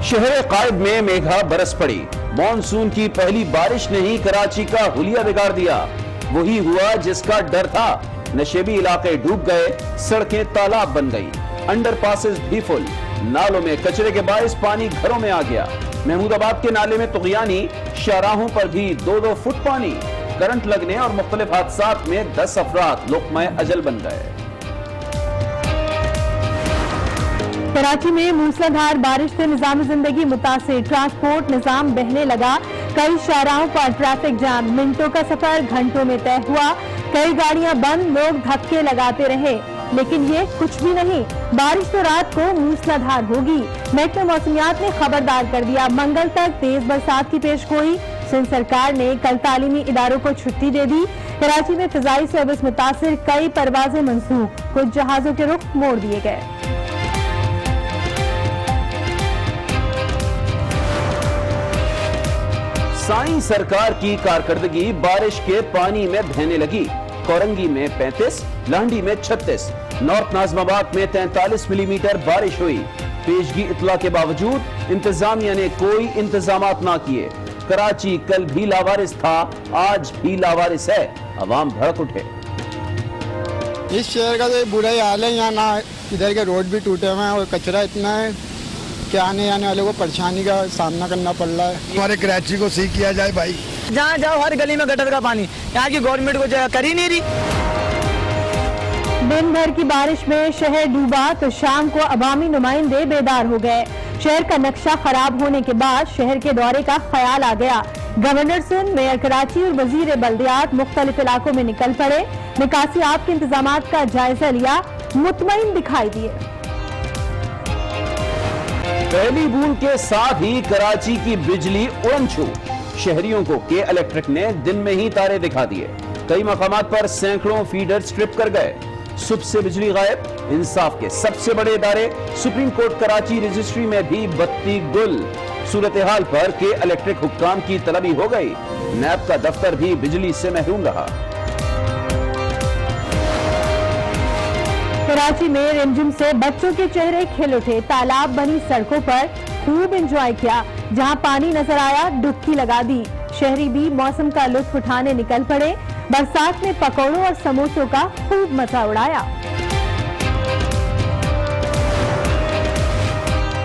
شہر قائد میں میگھا برس پڑی، مانسون کی پہلی بارش نے ہی کراچی کا حلیہ بگاڑ دیا۔ وہی ہوا جس کا ڈر تھا، نشیبی علاقے ڈوب گئے، سڑکیں تالاب بن گئی، انڈر پاسز بھی فل، نالوں میں کچرے کے باعث پانی گھروں میں آ گیا۔ محمود آباد کے نالے میں طغیانی، شاہراہوں پر بھی 2-2 فٹ پانی، کرنٹ لگنے اور مختلف حادثات میں 10 افراد لقمہ اجل بن گئے۔ کراچی میں موسلا دھار بارش سے نظام زندگی متاثر، ٹرانسپورٹ نظام بہنے لگا، کئی شاہراہوں پر ٹریفک جام، منٹوں کا سفر گھنٹوں میں طے ہوا، کئی گاڑیاں بند، لوگ دھکے لگاتے رہے، لیکن یہ کچھ بھی نہیں، بارش تو رات کو موسلا دھار ہوگی۔ محکمہ موسمیات نے خبردار کر دیا، منگل تک تیز برسات کی پیش گوئی۔ سندھ سرکار نے کل تعلیمی اداروں کو چھٹی دے دی۔ کراچی میں فضائی سروس متاثر، کئی پروازیں منسوخ، کچھ جہازوں کے رخ موڑ دیے گئے۔ سائیں سرکار کی کارکردگی بارش کے پانی میں بہنے لگی۔ کورنگی میں 35، لانڈی میں 36، نارتھ ناظم آباد میں 43 ملی میٹر بارش ہوئی۔ پیشگی اطلاع کے باوجود انتظامیہ نے کوئی انتظامات نہ کیے۔ کراچی کل بھی لاوارث تھا، آج بھی لاوارث ہے، عوام بھڑک اٹھے۔ اس شہر کا تو برا ہی حال ہے، یہاں نہ ادھر کے روڈ بھی ٹوٹے ہوئے ہیں اور کچرا اتنا ہے کہ آنے جانے والے کو پریشانی کا سامنا کرنا پڑ رہا ہے۔ ہمارے کراچی کو صحیح کیا جائے بھائی، جہاں جاؤ ہر گلی میں گٹر کا پانی، یہاں کی گورنمنٹ کو کر ہی نہیں رہی۔ دن بھر کی بارش میں شہر ڈوبا تو شام کو عوامی نمائندے بیدار ہو گئے۔ شہر کا نقشہ خراب ہونے کے بعد شہر کے دورے کا خیال آ گیا۔ گورنر سندھ، میئر کراچی اور وزیر بلدیات مختلف علاقوں میں نکل پڑے، نکاسی آب کے انتظامات کا جائزہ لیا، مطمئن دکھائی دیے۔ پہلی بوند کے ساتھ ہی کراچی کی بجلی اڑن چھو، شہریوں کو کے الیکٹرک نے دن میں ہی تارے دکھا دیے، کئی مقامات پر سینکڑوں فیڈر سٹرپ کر گئے، صبح سے بجلی غائب۔ انصاف کے سب سے بڑے ادارے سپریم کورٹ کراچی رجسٹری میں بھی بتی گل، صورتحال پر کے الیکٹرک حکام کی طلبی ہو گئی، نیب کا دفتر بھی بجلی سے محروم رہا۔ کراچی میں رمجم سے بچوں کے چہرے کھل اٹھے، تالاب بنی سڑکوں پر خوب انجوائے کیا، جہاں پانی نظر آیا ڈبکی لگا دی۔ شہری بھی موسم کا لطف اٹھانے نکل پڑے، برسات میں پکوڑوں اور سموسوں کا خوب مزہ اڑایا۔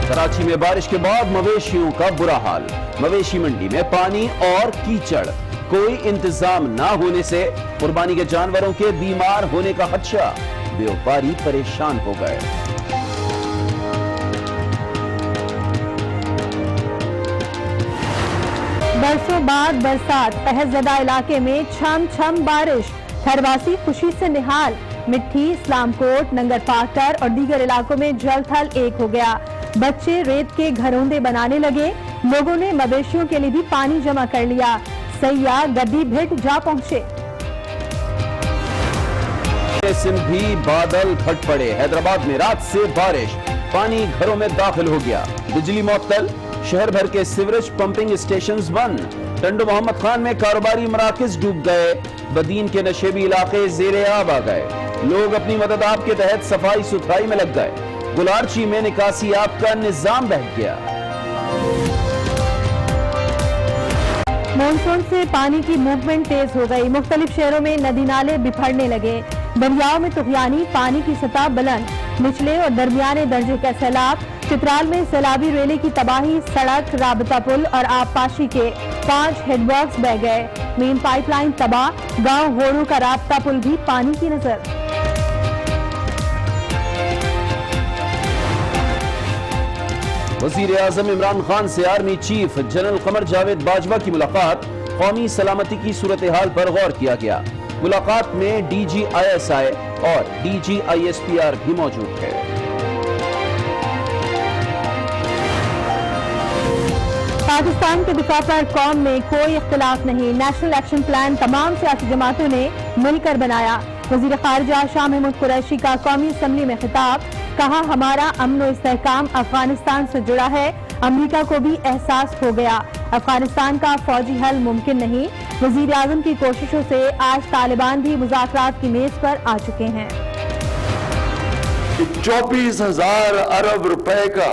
کراچی میں بارش کے بعد مویشیوں کا برا حال، مویشی منڈی میں پانی اور کیچڑ، کوئی انتظام نہ ہونے سے قربانی کے جانوروں کے بیمار ہونے کا خدشہ، بیوپاری پریشان ہو گئے۔ برسوں بعد برسات، قحط زدہ علاقے میں چھم چھم بارش، تھرواسی خوشی سے نہال، مٹھی، اسلام کوٹ، ننگر پاکر اور دیگر علاقوں میں جل تھل ایک ہو گیا، بچے ریت کے گھروندے بنانے لگے، لوگوں نے مویشیوں کے لیے بھی پانی جمع کر لیا، سیاح گدی بھٹ جا پہنچے۔ سندھ بھی بادل پھٹ پڑے، حیدرآباد میں رات سے بارش، پانی گھروں میں داخل ہو گیا، بجلی معطل، شہر بھر کے سیوریج پمپنگ اسٹیشنز بند، ٹنڈو محمد خان میں کاروباری مراکز ڈوب گئے، بدین کے نشیبی علاقے زیر آب آ گئے، لوگ اپنی مدد آپ کے تحت صفائی ستھرائی میں لگ گئے، گلارچی میں نکاسی آب کا نظام بہت گیا۔ مونسون سے پانی کی موومنٹ تیز ہو گئی، مختلف شہروں میں ندی نالے بکھرنے لگے، دریاؤں میں طغیانی، پانی کی سطح بلند، نچلے اور درمیانے درجے کا سیلاب، چترال میں سیلابی ریلی کی تباہی، سڑک، رابطہ پل اور آب پاشی کے 5 ہیڈ ورکس بہہ گئے، مین پائپ لائن تباہ، گاؤں غورو کا رابطہ پل بھی پانی کی نظر۔ وزیر اعظم عمران خان سے army chief general Qamar Javed Bajwa کی ملاقات، قومی سلامتی کی صورتحال پر غور کیا گیا، ملاقات میں D G I S I اور D G I S P R بھی موجود تھے۔ پاکستان کے دفاع پر قوم میں کوئی اختلاف نہیں، نیشنل ایکشن پلان تمام سیاسی جماعتوں نے مل کر بنایا، وزیر خارجہ شاہ محمود قریشی کا قومی اسمبلی میں خطاب، کہا ہمارا امن و استحکام افغانستان سے جڑا ہے، امریکہ کو بھی احساس ہو گیا، افغانستان کا فوجی حل ممکن نہیں، وزیر اعظم کی کوششوں سے آج طالبان بھی مذاکرات کی میز پر آ چکے ہیں۔ 24,000 ارب روپے کا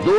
2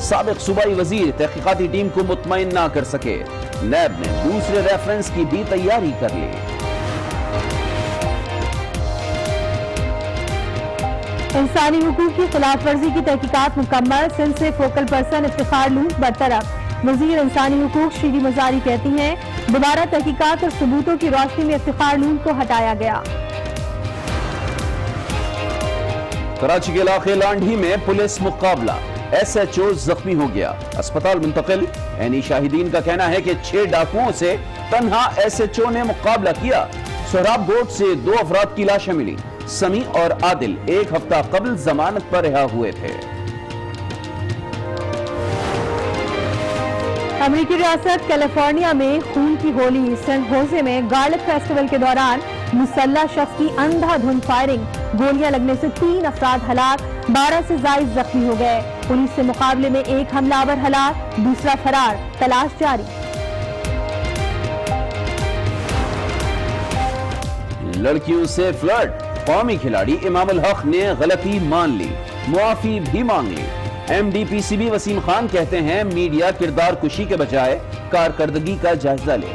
سابق صوبائی وزیر تحقیقاتی ٹیم کو مطمئن نہ کر سکے، نیب نے دوسرے ریفرنس کی بھی تیاری کر لی۔ انسانی حقوق کی خلاف ورزی کی تحقیقات مکمل، سندھ سے فوکل پرسن افتخار لونٹ برطرف۔ وزیر انسانی حقوق شیری مزاری کہتی ہیں دوبارہ تحقیقات اور ثبوتوں کی روشنی میں افتخار لونٹ کو ہٹایا گیا۔ کراچی کے علاقے لانڈھی میں پولیس مقابلہ، ایس ایچ او زخمی ہو گیا، اسپتال منتقل۔ عینی شاہدین کا کہنا ہے کہ 6 ڈاکوؤں سے تنہا ایس ایچ او نے مقابلہ کیا۔ سہراب گوٹ سے 2 افراد کی لاشیں ملی، سمیع اور عادل 1 ہفتہ قبل ضمانت پر رہا ہوئے تھے۔ امریکی ریاست کیلیفورنیا میں خون کی ہولی، سینٹ ہوزے میں گارلک فیسٹیول کے دوران مسلح شخص کی اندھا دھند فائرنگ، گولیاں لگنے سے 3 افراد ہلاک، 12 سے زائد زخمی ہو گئے۔ پولیس سے مقابلے میں 1 حملہ آور ہلاک، دوسرا فرار، تلاش جاری۔ لڑکیوں سے فلرٹ، قومی کھلاڑی امام الحق نے غلطی مان لی، معافی بھی مانگ لی۔ M D P C B Wasim Khan کہتے ہیں میڈیا کردار کشی کے بجائے کارکردگی کا جائزہ لے۔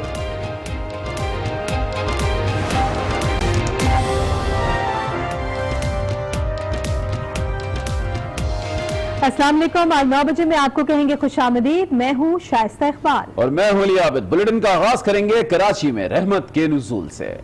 السلام علیکم، آج 9 بجے میں آپ کو کہیں گے خوش آمدید، میں ہوں شائستہ اقبال اور میں ہوں علی عابد۔ بلیٹن کا آغاز کریں گے کراچی میں رحمت کے نزول سے۔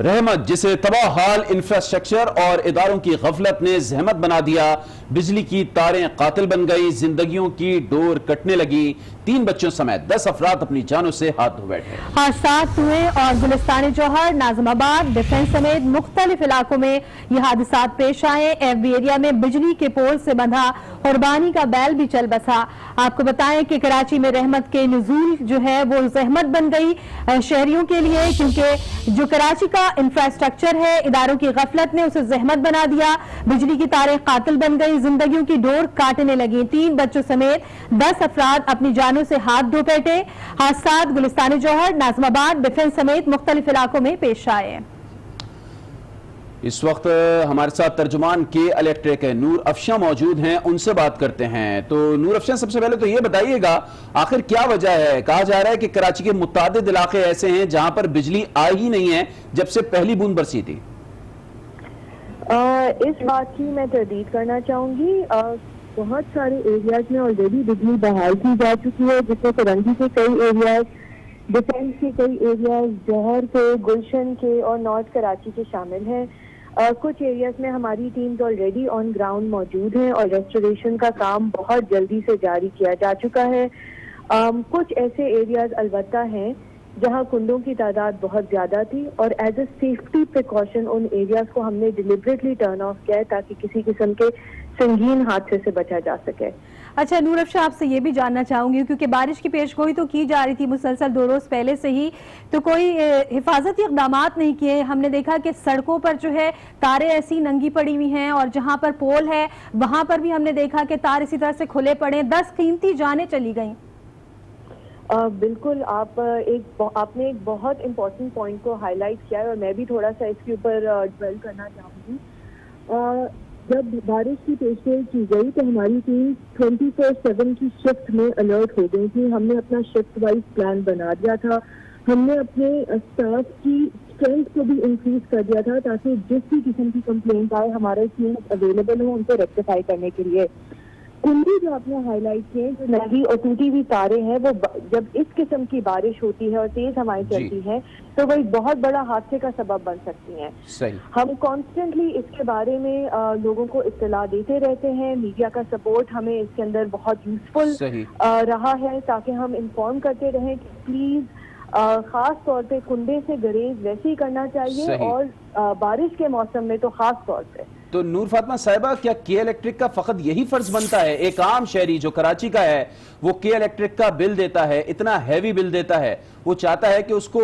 رحمت، جسے تباہ حال انفراسٹرکچر اور اداروں کی غفلت نے زحمت بنا دیا، بجلی کی تاریں قاتل بن گئی، زندگیوں کی ڈور کٹنے لگی، 3 بچوں سمیت 10 افراد اپنی جانوں سے ہاتھ دھو بیٹھے۔ حادثات ہوئے اور گلستان جوہر، ناظم آباد، ڈیفنس سمیت مختلف علاقوں میں یہ حادثات پیش آئے۔ ایف بی ایریا میں بجلی کے پول سے بندھا قربانی کا بیل بھی چل بسا۔ آپ کو بتائیں کہ کراچی میں رحمت کے نزول جو ہے وہ زحمت بن گئی شہریوں کے لیے، کیونکہ جو کراچی کا انفراسٹرکچر ہے، اداروں کی غفلت نے اسے زحمت بنا دیا، بجلی کی تاریں قاتل بن گئی، زندگیوں کی ڈور کاٹنے لگی، 3 بچوں سمیت 10 افراد اپنی جانوں سے ہاتھ دھو بیٹھے۔ حادثات گلستان جوہر، ناظم آباد، ڈیفنس سمیت مختلف علاقوں میں پیش آئے۔ اس وقت ہمارے ساتھ ترجمان کے الیکٹرک نور افشاں موجود ہیں، ان سے بات کرتے ہیں۔ تو نور افشاں، سب سے پہلے تو یہ بتائیے گا آخر کیا وجہ ہے؟ کہا جا رہا ہے کہ کراچی کے متعدد علاقے ایسے ہیں جہاں پر بجلی آئی ہی نہیں ہے جب سے پہلی بوند برسی تھی۔ اس بات کی میں تردید کرنا چاہوں گی، بہت سارے ایریاز میں آلریڈی بجلی بحال کی جا چکی ہے، جس میں کرنجی کے کئی ایریاز، ڈیفنس کے کئی ایریاز، جوہر کے، گلشن کے اور نارتھ کراچی کے شامل ہیں۔ کچھ ایریاز میں ہماری ٹیمز آلریڈی آن گراؤنڈ موجود ہیں اور ریسٹوریشن کا کام بہت جلدی سے جاری کیا جا چکا ہے۔ کچھ ایسے ایریاز البتہ ہیں جہاں کنڈوں کی تعداد بہت زیادہ تھی اور as a safety precaution in areas کو ہم نے ڈیلیبریٹلی ٹرن آف کیا ہے تاکہ کسی قسم کے سنگین حادثے سے بچا جا سکے۔ اچھا نور افشاں، آپ سے یہ بھی جاننا چاہوں گی کیونکہ بارش کی پیش گوئی تو کی جا رہی تھی مسلسل 2 روز پہلے سے ہی، تو کوئی حفاظتی اقدامات نہیں کیے۔ ہم نے دیکھا کہ سڑکوں پر جو ہے تاریں ایسی ننگی پڑی ہوئی ہیں اور جہاں پر پول ہے وہاں پر بھی ہم نے دیکھا کہ تار اسی طرح سے کھلے پڑے، 10 قیمتی جانیں چلی گئیں۔ بالکل، آپ نے ایک بہت امپورٹنٹ پوائنٹ کو ہائی لائٹ کیا ہے اور میں بھی تھوڑا سا اس کے اوپر ڈویل کرنا چاہوں گی۔ جب بارش کی پیشگوئی کی گئی تو ہماری ٹیم 24/7 کی شفٹ میں الرٹ ہو گئی تھی۔ ہم نے اپنا شفٹ وائز پلان بنا دیا تھا، ہم نے اپنے اسٹاف کی اسٹرینتھ کو بھی انکریز کر دیا تھا تاکہ جس بھی قسم کی کمپلینٹ آئے ہمارے ٹیمز اویلیبل ہوں ان کو ریکٹیفائی کرنے کے لیے۔ کنڈی جو آپ نے ہائی لائٹ کیے، جو ننگی اور ٹوٹی ہوئی تاریں ہیں، وہ جب اس قسم کی بارش ہوتی ہے اور تیز ہوائیں چلتی ہیں تو وہ ایک بہت بڑا حادثے کا سبب بن سکتی ہیں۔ ہم کانسٹنٹلی اس کے بارے میں لوگوں کو اطلاع دیتے رہتے ہیں، میڈیا کا سپورٹ ہمیں اس کے اندر بہت یوزفل رہا ہے تاکہ ہم انفارم کرتے رہیں کہ پلیز خاص طور پہ کنڈے سے گریز ویسے ہی کرنا چاہیے اور بارش کے موسم میں تو خاص طور پہ۔ تو نور فاطمہ صاحبہ، کیا کے الیکٹرک کا فقط یہی فرض بنتا ہے؟ ایک عام شہری جو کراچی کا ہے وہ کے الیکٹرک کا بل دیتا ہے، اتنا ہیوی بل دیتا ہے، وہ چاہتا ہے کہ اس کو